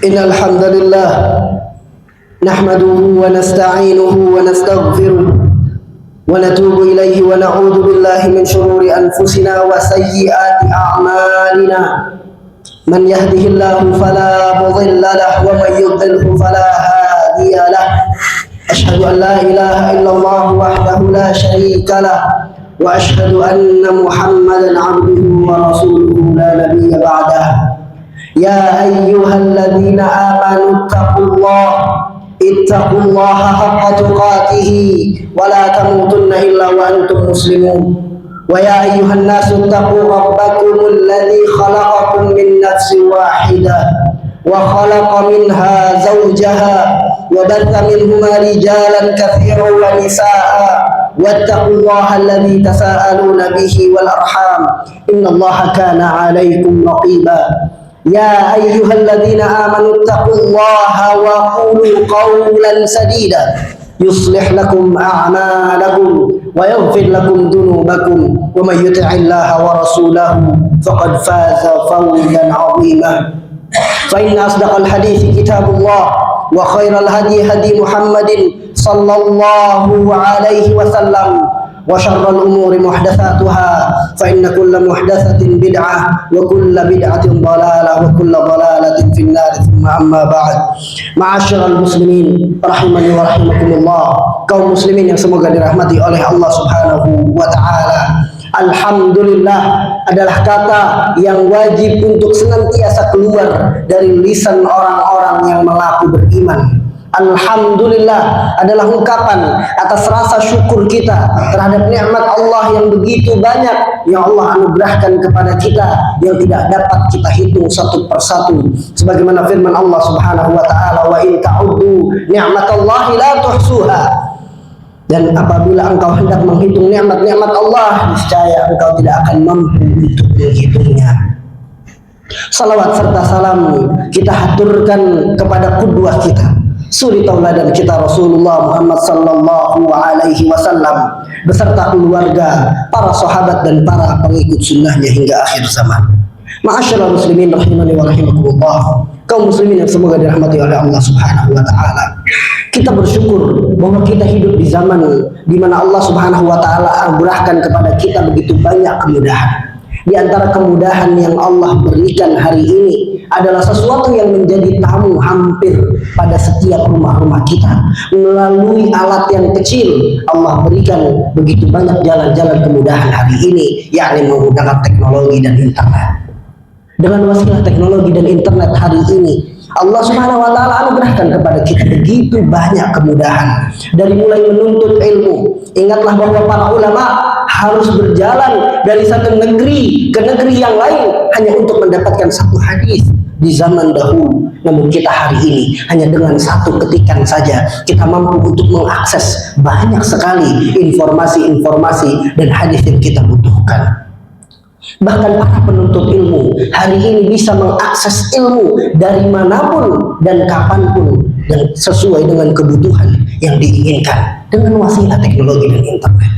إن الحمد لله نحمده ونستعينه ونستغفره ونتوب إليه ونعوذ بالله من شرور أنفسنا وسيئات أعمالنا. من يهده الله فلا مضل له ومن يضلله فلا هادي له. أشهد أن لا إله إلا الله وحده لا شريك له وأشهد أن محمدا عبده ورسوله لا نبي بعده. يا أيها الذين آمنوا اتقوا الله حق تقاته ولا تموتن إلا وأنتم مسلمون. ويا أيها الناس اتقوا ربكم الذي خلقكم من نفس واحدة وخلق منها زوجها وبث منهما رجالا كثيرا ونساء واتقوا الله الذي تساءلون به والأرحام إن الله كان عليكم رقيبا. يا أيها الذين آمنوا اتقوا الله وقولوا قولا سديدا يصلح لكم أعمالكم ويغفر لكم ذنوبكم ومن يطع الله ورسوله فقد فاز فوزا عظيما. فإن أصدق الحديث كتاب الله وخير الهدي هدي محمد صلى الله عليه وسلم وشر الأمور محدثاتها فإن كل محدثة بدعة وكل بدعة ضلالة وكل ضلالة في النار. ثم أما بعد. معاشر المسlimin rahimani wa rahimakumullah, kaum muslimin yang semoga dirahmati oleh Allah Subhanahu wa taala. Alhamdulillah adalah kata yang wajib untuk senantiasa keluar dari lisan orang-orang yang mengaku beriman. Alhamdulillah adalah ungkapan atas rasa syukur kita terhadap nikmat Allah yang begitu banyak yang Allah anugerahkan kepada kita yang tidak dapat kita hitung satu persatu. Sebagaimana firman Allah Subhanahu wa taala, wa in ta'uddu ni'matallahi la tuhsuha. Dan apabila engkau hendak menghitung nikmat-nikmat Allah, niscaya engkau tidak akan mampu untuk menghitungnya. Salawat serta salam kita haturkan kepada qudwah kita, suri tauladan kita Rasulullah Muhammad sallallahu alaihi wasallam beserta keluarga, para sahabat dan para pengikut sunnahnya hingga akhir zaman. Ma'asyiral muslimin rahimani wa rahimakumullah, kaum muslimin yang semoga dirahmati oleh Allah Subhanahu wa taala. Kita bersyukur bahwa kita hidup di zaman di mana Allah Subhanahu wa taala anugerahkan kepada kita begitu banyak kemudahan. Di antara kemudahan yang Allah berikan hari ini adalah sesuatu yang menjadi tamu hampir pada setiap rumah-rumah kita. Melalui alat yang kecil, Allah berikan begitu banyak jalan-jalan kemudahan hari ini, yakni menggunakan teknologi dan internet. Dengan wasilah teknologi dan internet hari ini, Allah Subhanahu wa taala anugerahkan kepada kita begitu banyak kemudahan. Dari mulai menuntut ilmu, ingatlah bahwa para ulama harus berjalan dari satu negeri ke negeri yang lain hanya untuk mendapatkan satu hadis di zaman dahulu. Namun kita hari ini hanya dengan satu ketikan saja kita mampu untuk mengakses banyak sekali informasi-informasi dan hadis yang kita butuhkan. Bahkan para penuntut ilmu hari ini bisa mengakses ilmu dari manapun dan kapanpun dan sesuai dengan kebutuhan yang diinginkan dengan wasilah teknologi dan internet.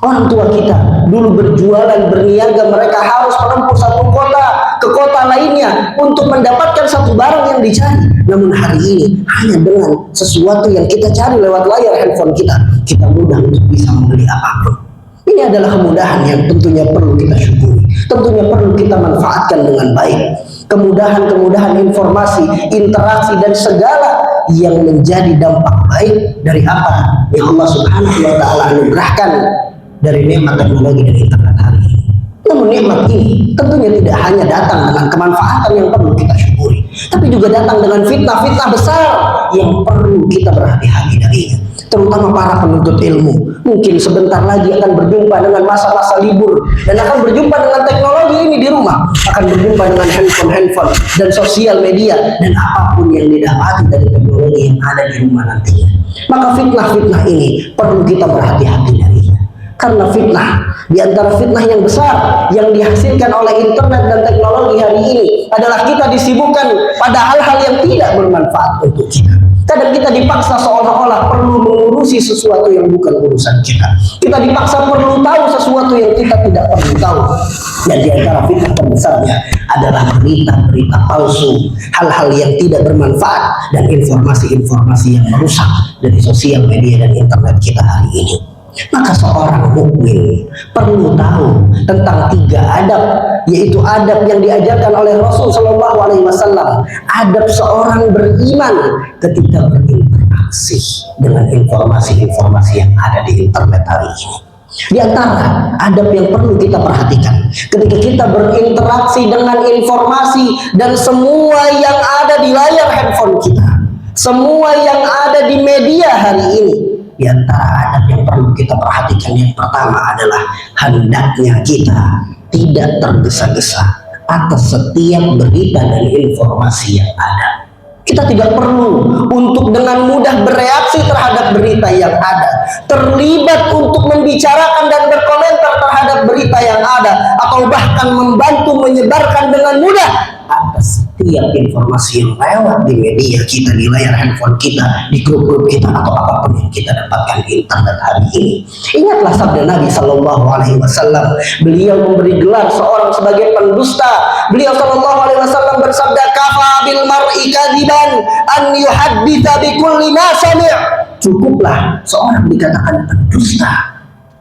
Orang tua kita dulu berjualan, berniaga, mereka harus menempuh satu kota ke kota lainnya untuk mendapatkan satu barang yang dicari. Namun hari ini hanya dengan sesuatu yang kita cari lewat layar handphone kita mudah untuk bisa membeli apapun. Ini adalah kemudahan yang tentunya perlu kita syukuri, tentunya perlu kita manfaatkan dengan baik. Kemudahan-kemudahan informasi, interaksi dan segala yang menjadi dampak baik dari apa yang Allah Subhanahu wa taala anugerahkan dari nikmat teknologi dan internet hari ini. Namun nikmat ini tentunya tidak hanya datang dengan kemanfaatan yang perlu kita syukuri, tapi juga datang dengan fitnah-fitnah besar yang perlu kita berhati-hati darinya. Terutama para penuntut ilmu, mungkin sebentar lagi akan berjumpa dengan masa-masa libur dan akan berjumpa dengan teknologi ini di rumah, akan berjumpa dengan handphone dan sosial media dan apapun yang didapati dari teknologi yang ada di rumah nantinya. Maka fitnah-fitnah ini perlu kita berhati-hati darinya. Karena fitnah, di antara fitnah yang besar yang dihasilkan oleh internet dan teknologi hari ini adalah kita disibukkan pada hal-hal yang tidak bermanfaat untuk kita. Kadang kita dipaksa seolah-olah perlu mengurusi sesuatu yang bukan urusan kita. Kita dipaksa perlu tahu sesuatu yang kita tidak perlu tahu. Dan di antara fitnah terbesarnya adalah berita-berita palsu, hal-hal yang tidak bermanfaat, dan informasi-informasi yang merusak dari sosial media dan internet kita hari ini. Maka seorang mukmin perlu tahu tentang 3 adab, yaitu adab yang diajarkan oleh Rasul Shallallahu Alaihi Wasallam, adab seorang beriman ketika berinteraksi dengan informasi-informasi yang ada di internet hari ini. Di antara adab yang perlu kita perhatikan ketika kita berinteraksi dengan informasi dan semua yang ada di layar handphone kita, semua yang ada di media hari ini, di antara adab yang perlu kita perhatikan yang pertama adalah hendaknya kita tidak tergesa-gesa atas setiap berita dan informasi yang ada. Kita tidak perlu untuk dengan mudah bereaksi terhadap berita yang ada, terlibat untuk membicarakan dan berkomentar terhadap berita yang ada, atau bahkan membantu menyebarkan dengan mudah atas setiap informasi yang lewat di media kita, di layar handphone kita, di grup-grup kita, atau apapun yang kita dapatkan di internet hari ini. Ingatlah sabda Nabi Shallallahu Alaihi Wasallam. Beliau memberi gelar seorang sebagai pendusta. Beliau Shallallahu Alaihi Wasallam bersabda, "Kafa bil mar'i kadiban an yuhadditsa bi kulli ma sami'." Cukuplah seorang dikatakan pendusta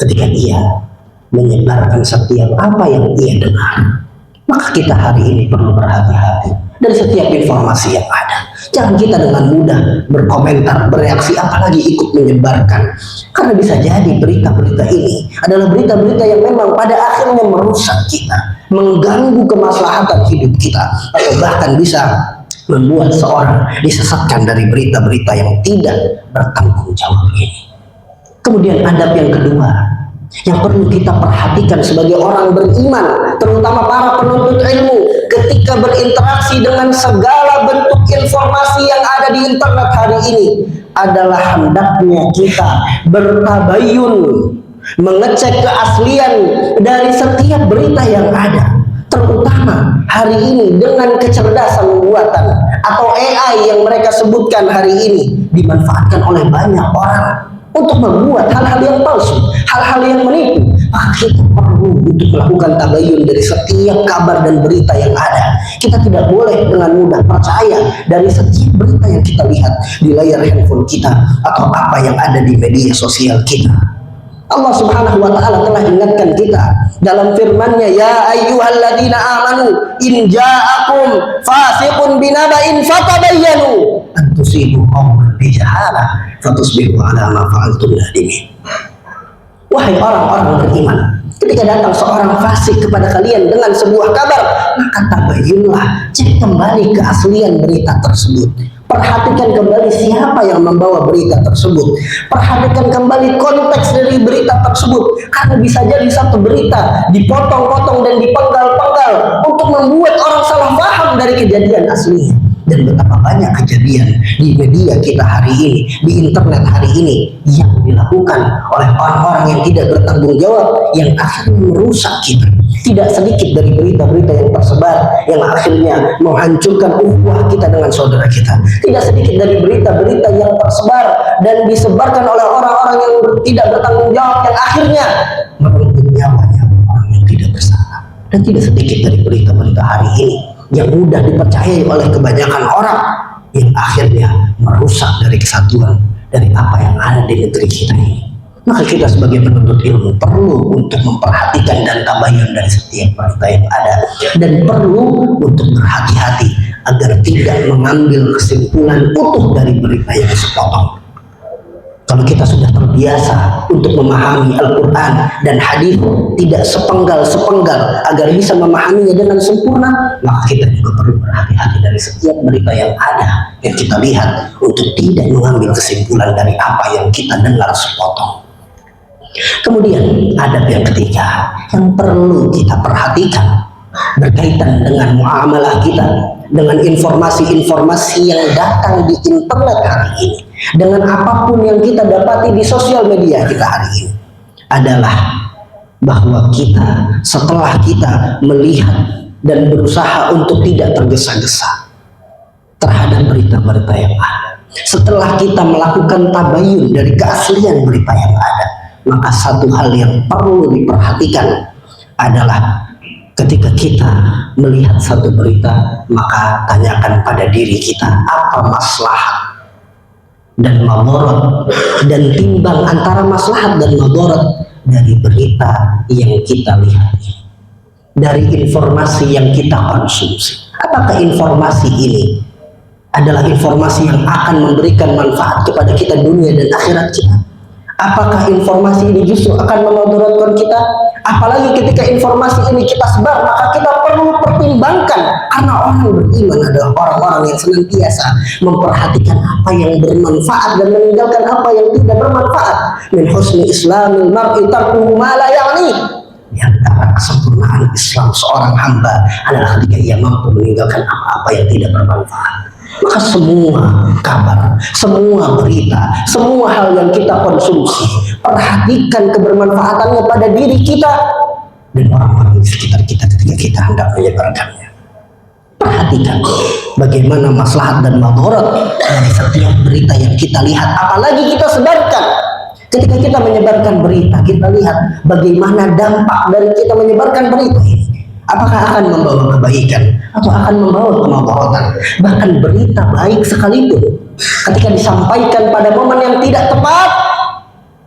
ketika ia menyebarkan setiap apa yang ia dengar. Maka kita hari ini perlu berhati-hati dari setiap informasi yang ada. Jangan kita dengan mudah berkomentar, bereaksi, apalagi ikut menyebarkan. Karena bisa jadi berita-berita ini adalah berita-berita yang memang pada akhirnya merusak kita, mengganggu kemaslahatan hidup kita, atau bahkan bisa membuat seorang disesatkan dari berita-berita yang tidak bertanggung jawab ini. Kemudian adab yang kedua yang perlu kita perhatikan sebagai orang beriman, terutama para penuntut ilmu, ketika berinteraksi dengan segala bentuk informasi yang ada di internet hari ini, adalah hendaknya kita bertabayun, mengecek keaslian dari setiap berita yang ada, terutama hari ini dengan kecerdasan buatan atau AI yang mereka sebutkan hari ini dimanfaatkan oleh banyak orang untuk membuat hal-hal yang palsu, hal-hal yang menipu. Maka kita perlu untuk melakukan tabayun dari setiap kabar dan berita yang ada. Kita tidak boleh dengan mudah percaya dari setiap berita yang kita lihat di layar handphone kita atau apa yang ada di media sosial kita. Allah Subhanahu wa taala telah ingatkan kita dalam firman-Nya, "Ya ayyuhalladzina amanu in ja'akum fasiqun binaba'in fatabayyanu an tusibu qauman bijahalah fatusbihu 'ala ma fa'altum nadimin." Wahai orang-orang beriman, ketika datang seorang fasik kepada kalian dengan sebuah kabar, maka tabayyunlah, cek kembali keaslian berita tersebut. Perhatikan kembali siapa yang membawa berita tersebut. Perhatikan kembali konteks dari berita tersebut. Karena bisa jadi satu berita dipotong-potong dan dipenggal-penggal untuk membuat orang salah paham dari kejadian aslinya. Dan betapa banyak kejadian di media kita hari ini, di internet hari ini, yang dilakukan oleh orang-orang yang tidak bertanggung jawab, yang akhirnya merusak kita. Tidak sedikit dari berita-berita yang tersebar yang akhirnya menghancurkan ukhuwah kita dengan saudara kita. Tidak sedikit dari berita-berita yang tersebar dan disebarkan oleh orang-orang yang tidak bertanggung jawab, yang akhirnya merenggut nyawanya orang yang tidak bersalah. Dan tidak sedikit dari berita-berita hari ini yang mudah dipercayai oleh kebanyakan orang, yang akhirnya merusak dari kesatuan dari apa yang ada di negeri kita ini. Maka kita sebagai penuntut ilmu perlu untuk memperhatikan dan tabayun dari setiap berita yang ada, dan perlu untuk berhati-hati agar tidak mengambil kesimpulan utuh dari berita yang sepotong. Kalau kita sudah terbiasa untuk memahami Al-Quran dan hadis tidak sepenggal-sepenggal agar bisa memahaminya dengan sempurna, maka kita juga perlu berhati-hati dari setiap berita yang ada yang kita lihat untuk tidak mengambil kesimpulan dari apa yang kita dengar sepotong. Kemudian adab yang ketiga yang perlu kita perhatikan berkaitan dengan muamalah kita dengan informasi-informasi yang datang di internet hari ini, dengan apapun yang kita dapati di sosial media kita hari ini, adalah bahwa kita setelah kita melihat dan berusaha untuk tidak tergesa-gesa terhadap berita-berita yang ada, Setelah kita melakukan tabayun dari keaslian berita yang ada, maka satu hal yang perlu diperhatikan adalah ketika kita melihat satu berita, maka tanyakan pada diri kita apa maslahat dan madarat, dan timbang antara maslahat dan madarat dari berita yang kita lihat, dari informasi yang kita konsumsi. Apakah informasi ini adalah informasi yang akan memberikan manfaat kepada kita dunia dan akhirat kita? Apakah informasi ini justru akan memudaratkan kita? Apalagi ketika informasi ini kita sebar, maka kita perlu pertimbangkan, karena orang beriman adalah orang-orang yang senantiasa memperhatikan apa yang bermanfaat dan meninggalkan apa yang tidak bermanfaat. Min husni islamil mar'i tarkuhu ma la ya'ni. Di antara kesempurnaan Islam seorang hamba adalah ketika ia mampu meninggalkan apa-apa yang tidak bermanfaat. Maka semua kabar, semua berita, semua hal yang kita konsumsi, perhatikan kebermanfaatannya pada diri kita dan orang-orang di sekitar kita ketika kita hendak menyebarkannya. Perhatikan bagaimana maslahat dan madarat dari setiap berita yang kita lihat, apalagi kita sebarkan. Ketika kita menyebarkan berita, kita lihat bagaimana dampak dari kita menyebarkan berita ini. Apakah akan membawa kebaikan atau akan membawa kemadaratan? Bahkan berita baik sekalipun, ketika disampaikan pada momen yang tidak tepat,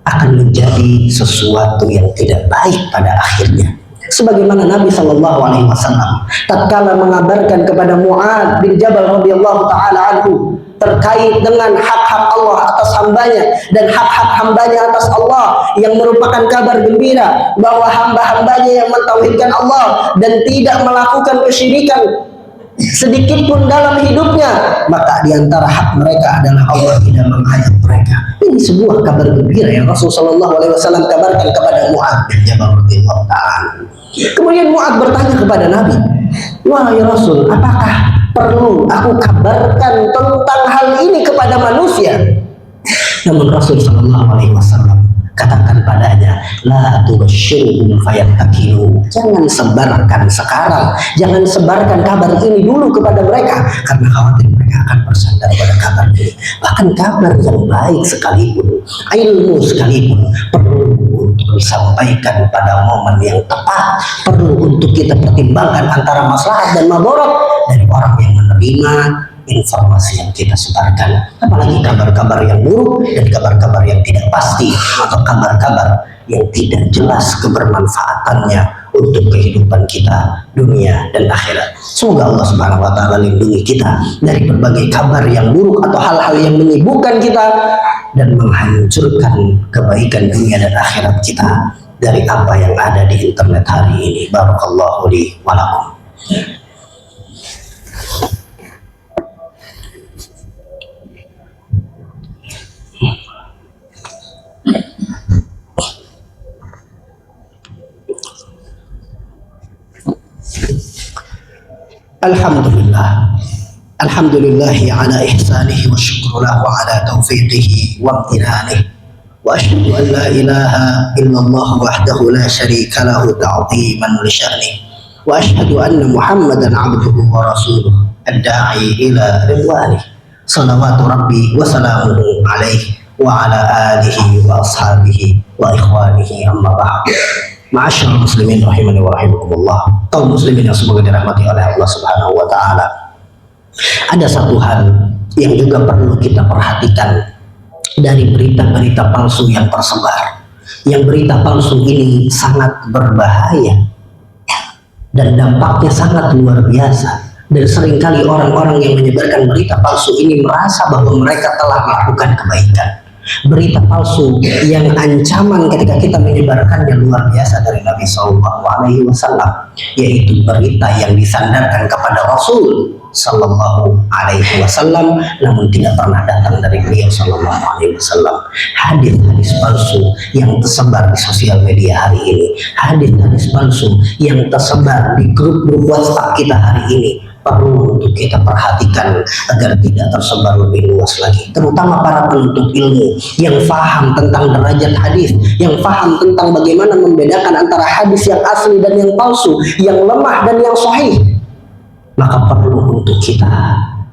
akan menjadi sesuatu yang tidak baik pada akhirnya. Sebagaimana Nabi Shallallahu Alaihi Wasallam tatkala mengabarkan kepada Mu'adz bin Jabal radhiyallahu taala anhu terkait dengan hak-hak Allah atas hambanya dan hak-hak hambanya atas Allah, yang merupakan kabar gembira bahwa hamba-hambanya yang mentauhidkan Allah dan tidak melakukan kesyirikan sedikit pun dalam hidupnya, maka diantara hak mereka adalah Allah tidak mengazab mereka. Ini sebuah kabar gembira yang Rasulullah SAW kabarkan kepada Mu'adz bin Jabal radhiyallahu ta'ala. Kemudian Mu'adz bertanya kepada Nabi, wahai Rasul, apakah perlu aku kabarkan tentang hal ini kepada manusia? Namun Rasul Sallallahu Alaihi Wasallam katakan padanya, la tubashshirhum fayattakilu. Jangan sebarkan sekarang, jangan sebarkan kabar ini dulu kepada mereka, karena khawatir mereka akan bersandar pada kabar ini. Bahkan kabar yang baik sekalipun, ilmu sekalipun, perlu untuk disampaikan pada momen yang tepat, perlu untuk kita pertimbangkan antara maslahat dan madarat dari orang yang menerima informasi yang kita sebarkan, apalagi kabar-kabar yang buruk dan kabar-kabar yang tidak pasti atau kabar-kabar yang tidak jelas kebermanfaatannya untuk kehidupan kita dunia dan akhirat. Semoga Allah Subhanahu wa taala lindungi kita dari berbagai kabar yang buruk atau hal-hal yang menyibukkan kita dan menghancurkan kebaikan dunia dan akhirat kita dari apa yang ada di internet hari ini. Barakallahu li wa lakum. Alhamdulillah, alhamdulillahi ala ihsanihi wa syukru lahu ala taufiqihi wa amtinanihi, wa asyhadu an la ilaha illallah wahdahu la syarika lahu ta'ziman li sya'nihi, wa asyhadu anna Muhammadan abduhu wa rasuluh ad-da'i ila ridwanihi, salawatu rabbi wa salamuhu alaihi wa ala alihi wa ashabihi wa ikhwanihi, amma ba'd. Ma'asyarul muslimin rahimani wa rahimakumullah, kaum muslimin yang semoga dirahmati oleh Allah Subhanahu wa taala. Ada satu hal yang juga perlu kita perhatikan dari berita-berita palsu yang tersebar. Yang berita palsu ini sangat berbahaya dan dampaknya sangat luar biasa. Dan seringkali orang-orang yang menyebarkan berita palsu ini merasa bahwa mereka telah melakukan kebaikan. Berita palsu yang ancaman ketika kita menyebarkannya luar biasa dari Nabi Sallallahu Alaihi Wasallam, yaitu berita yang disandarkan kepada Rasul Sallallahu Alaihi Wasallam namun tidak pernah datang dari beliau Sallallahu Alaihi Wasallam. Hadis-hadis palsu yang tersebar di sosial media hari ini, hadis-hadis palsu yang tersebar di grup-grup WhatsApp kita hari ini, perlu untuk kita perhatikan agar tidak tersebar lebih luas lagi, terutama para penuntut ilmu yang paham tentang derajat hadis, yang paham tentang bagaimana membedakan antara hadis yang asli dan yang palsu, yang lemah dan yang sahih. Maka perlu untuk kita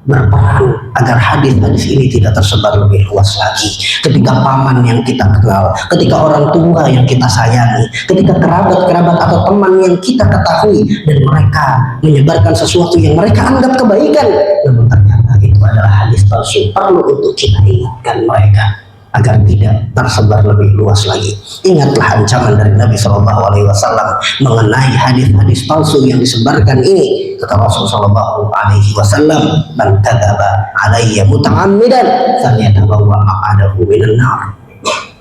berperan agar hadis-hadis ini tidak tersebar lebih luas lagi. Ketika paman yang kita kenal, ketika orang tua yang kita sayangi, ketika kerabat-kerabat atau teman yang kita ketahui dan mereka menyebarkan sesuatu yang mereka anggap kebaikan, namun ternyata itu adalah hadis palsu, perlu untuk kita ingatkan mereka agar tidak tersebar lebih luas lagi. Ingatlah ancaman dari Nabi Shallallahu Alaihi Wasallam mengenai hadis-hadis palsu yang disebarkan ini. Kata Rasul Shallallahu Alaihi Wasallam, "Man kadzaba alayya muta'ammidan falyatabawwa maq'adahu minan nar."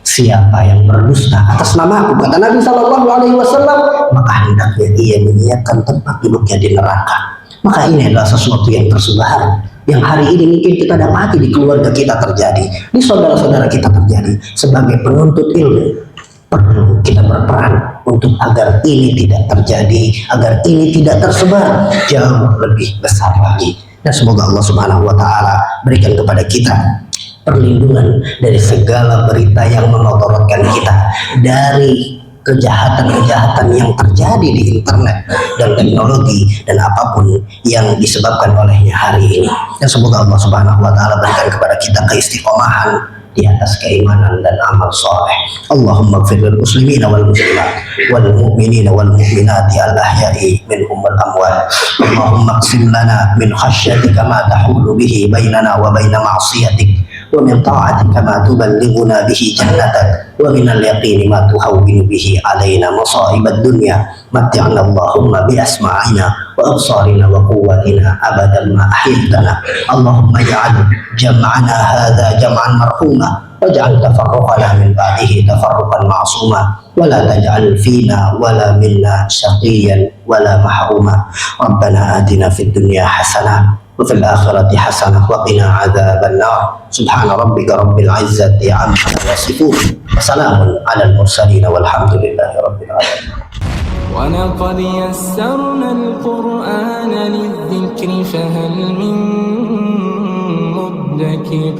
Siapa yang berdusta atas namaku, kata Nabi Shallallahu Alaihi Wasallam, maka hendaknya ia menyiapkan tempat duduknya di neraka. Maka ini adalah sesuatu yang tersebar, yang hari ini mungkin kita dapati di keluarga kita terjadi, di saudara-saudara kita terjadi. Sebagai penuntut ilmu, perlu kita berperan untuk agar ini tidak terjadi, agar ini tidak tersebar jauh lebih besar lagi. Dan semoga Allah Subhanahu wa Ta'ala berikan kepada kita perlindungan dari segala berita yang mengotorkan kita, dari kejahatan-kejahatan yang terjadi di internet dan teknologi dan apapun yang disebabkan olehnya hari ini. Dan semoga Allah Subhanahu wa Ta'ala berikan kepada kita keistiqomahan di atas keimanan dan amal soleh. Allahumma ighfir lil muslimina wal muslimat wal mu'minina wal mu'minati al ahya'i minhum wal amwat. Allahumma qsim lana min khasyatika ma tahulu bihi bainana wa baina ma'siyatik, wa min ta'atika ma tuballighuna bihi jannatak, wa min al-yaqini ma tuhawwinu bihi alaina masa'ibad dunya. Matti'na Allahumma bi asma'ina wa absarina wa quwwatina abadan ma ahyaytana. Allahumma ij'al jam'ana hadha jam'an marhuma waj'al tafarruqana min ba'dihi tafarruqan ma'suma wa la taj'al fina wa la minna shaqiyan wa la mahruma. Rabbana atina fid dunya hasanah wa fil akhirati hasanah wa qina adzaban nar. Subhana rabbika rabbil izzati amma yasifun wa salamun alal mursalin walhamdulillahi rabbil alamin. ولقد يسرنا القرآن للذكر فهل من مدكر